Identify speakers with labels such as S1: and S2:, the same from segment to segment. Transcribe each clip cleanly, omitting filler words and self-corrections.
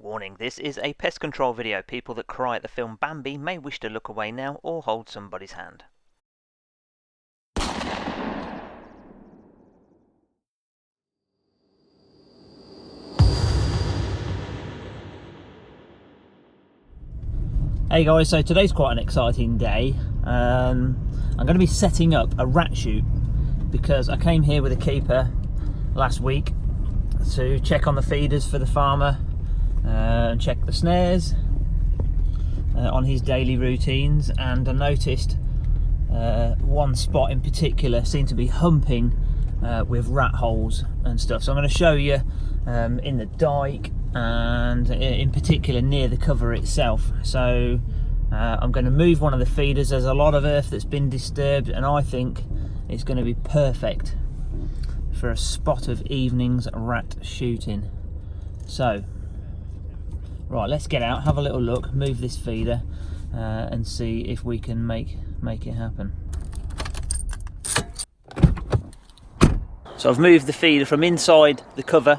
S1: Warning, this is a pest control video. People that cry at the film Bambi may wish to look away now or hold somebody's hand.
S2: Hey guys, so today's quite an exciting day. I'm going to be setting up a rat chute because I came here with a keeper last week to check on the feeders for the farmer and check the snares on his daily routines, and I noticed one spot in particular seemed to be humping with rat holes and stuff. So I'm going to show you in the dike and in particular near the cover itself. So I'm going to move one of the feeders. There's a lot of earth that's been disturbed, and I think it's going to be perfect for a spot of evening's rat shooting. So right, let's get out, have a little look, move this feeder and see if we can make it happen. So I've moved the feeder from inside the cover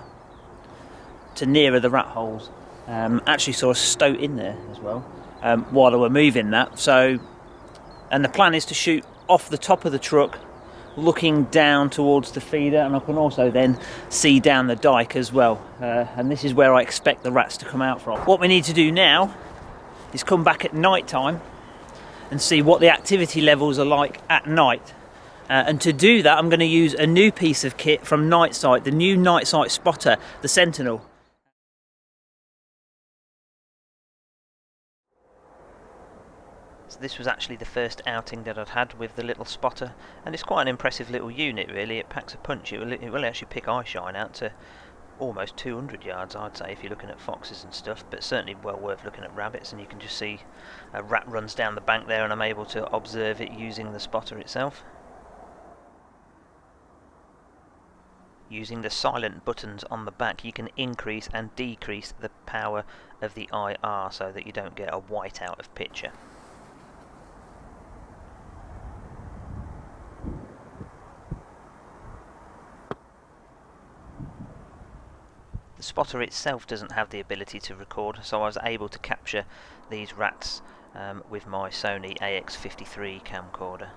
S2: to nearer the rat holes. Actually saw a stoat in there as well while I were moving that. So, and the plan is to shoot off the top of the truck, looking down towards the feeder, and I can also then see down the dike as well. And this is where I expect the rats to come out from. What we need to do now is come back at night time and see what the activity levels are like at night. And to do that, I'm going to use a new piece of kit from NiteSite, the new NiteSite spotter, the Sentinel. So this was actually the first outing that I'd had with the little spotter, and it's quite an impressive little unit really. It packs a punch. It will actually pick eye shine out to almost 200 yards, I'd say, if you're looking at foxes and stuff, but certainly well worth looking at rabbits. And you can just see a rat runs down the bank there, and I'm able to observe it using the spotter itself. Using the silent buttons on the back, you can increase and decrease the power of the IR so that you don't get a whiteout of picture. The spotter itself doesn't have the ability to record, so I was able to capture these rats with my Sony AX53 camcorder.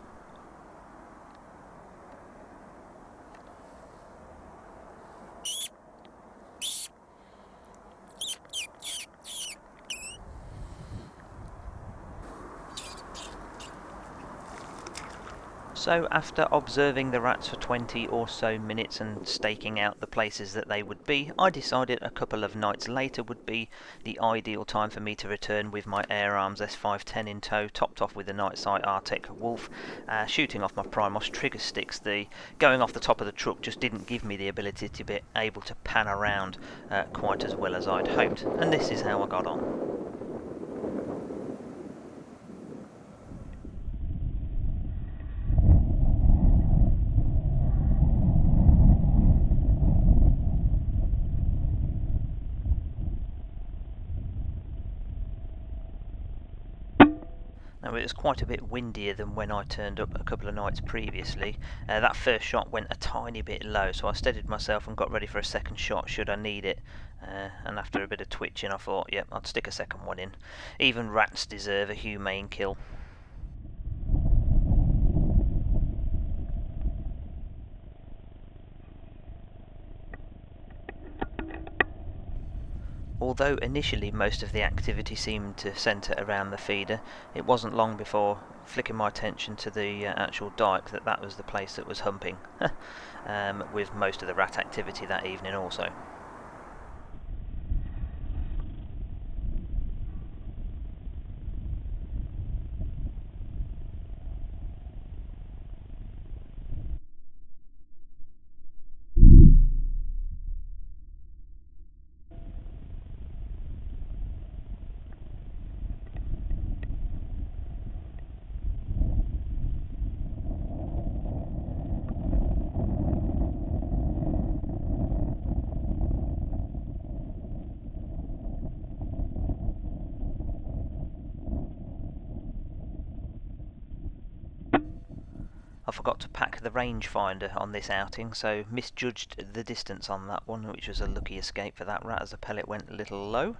S2: So after observing the rats for 20 or so minutes and staking out the places that they would be, I decided a couple of nights later would be the ideal time for me to return with my Air Arms S510 in tow, topped off with the NiteSite Arctic Wolf, shooting off my Primos trigger sticks. The going off the top of the truck just didn't give me the ability to be able to pan around quite as well as I'd hoped, and this is how I got on. Now, it was quite a bit windier than when I turned up a couple of nights previously. That first shot went a tiny bit low, so I steadied myself and got ready for a second shot should I need it. And after a bit of twitching, I thought, yep, I'd stick a second one in. Even rats deserve a humane kill. Although initially most of the activity seemed to centre around the feeder, it wasn't long before flicking my attention to the actual dike that was the place that was humping, with most of the rat activity that evening also. I forgot to pack the rangefinder on this outing, so misjudged the distance on that one, which was a lucky escape for that rat as the pellet went a little low.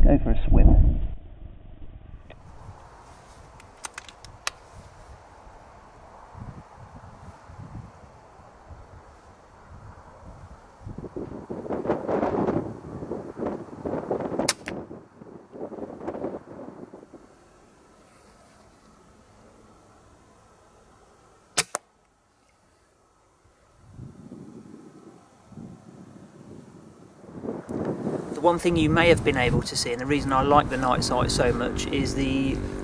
S2: go for a swim. One thing you may have been able to see, and the reason I like the NiteSite so much, is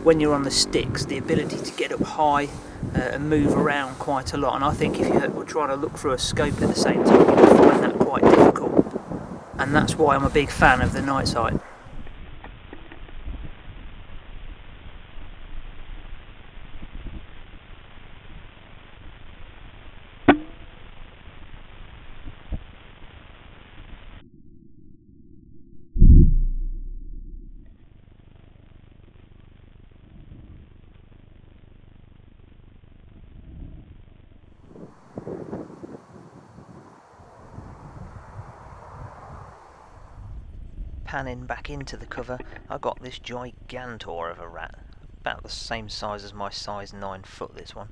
S2: when you're on the sticks, the ability to get up high and move around quite a lot. And I think if you were trying to look through a scope at the same time, you would find that quite difficult. And that's why I'm a big fan of the NiteSite. Panning back into the cover, I got this gigantor of a rat, about the same size as my size 9 foot, this one.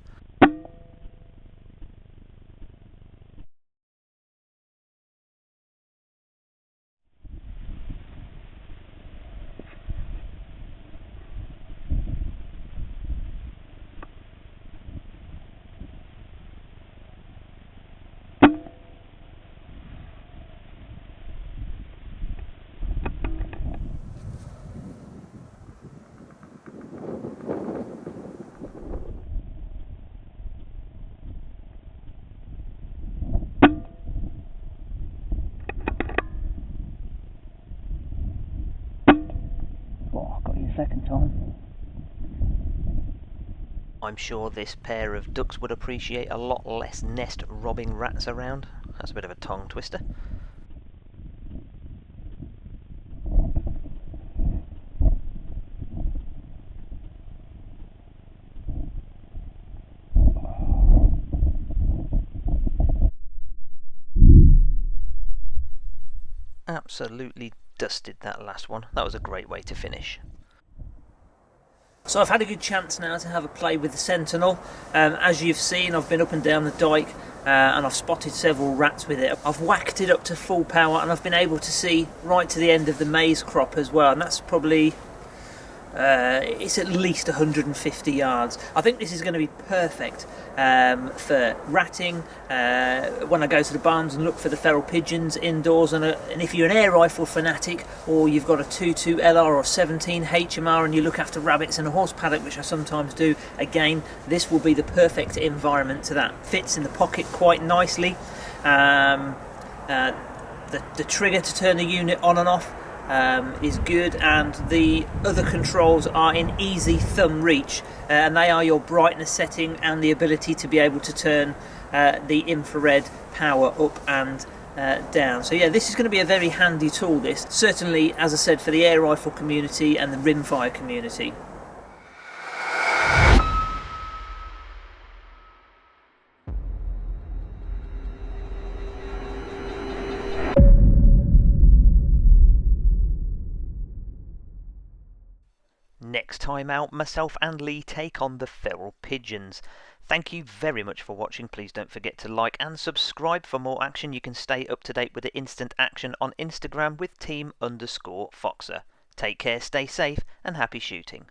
S2: Oh, got you second time. I'm sure this pair of ducks would appreciate a lot less nest robbing rats around. That's a bit of a tongue twister. Absolutely dusted that last one. That was a great way to finish. So I've had a good chance now to have a play with the Sentinel. As you've seen, I've been up and down the dike and I've spotted several rats with it. I've whacked it up to full power and I've been able to see right to the end of the maize crop as well, and that's probably it's at least 150 yards. I think this is going to be perfect for ratting when I go to the barns and look for the feral pigeons indoors. And if you're an air rifle fanatic, or you've got a 22 LR or 17 HMR and you look after rabbits in a horse paddock, which I sometimes do, again, this will be the perfect environment to that. Fits in the pocket quite nicely. The trigger to turn the unit on and off is good, and the other controls are in easy thumb reach, and they are your brightness setting and the ability to be able to turn the infrared power up and down. So yeah, this is going to be a very handy tool, this, certainly, as I said, for the air rifle community and the rimfire community. Next time out, myself and Lee take on the feral pigeons. Thank you very much for watching. Please don't forget to like and subscribe for more action. You can stay up to date with the instant action on Instagram with team_Foxer. Take care, stay safe, and happy shooting.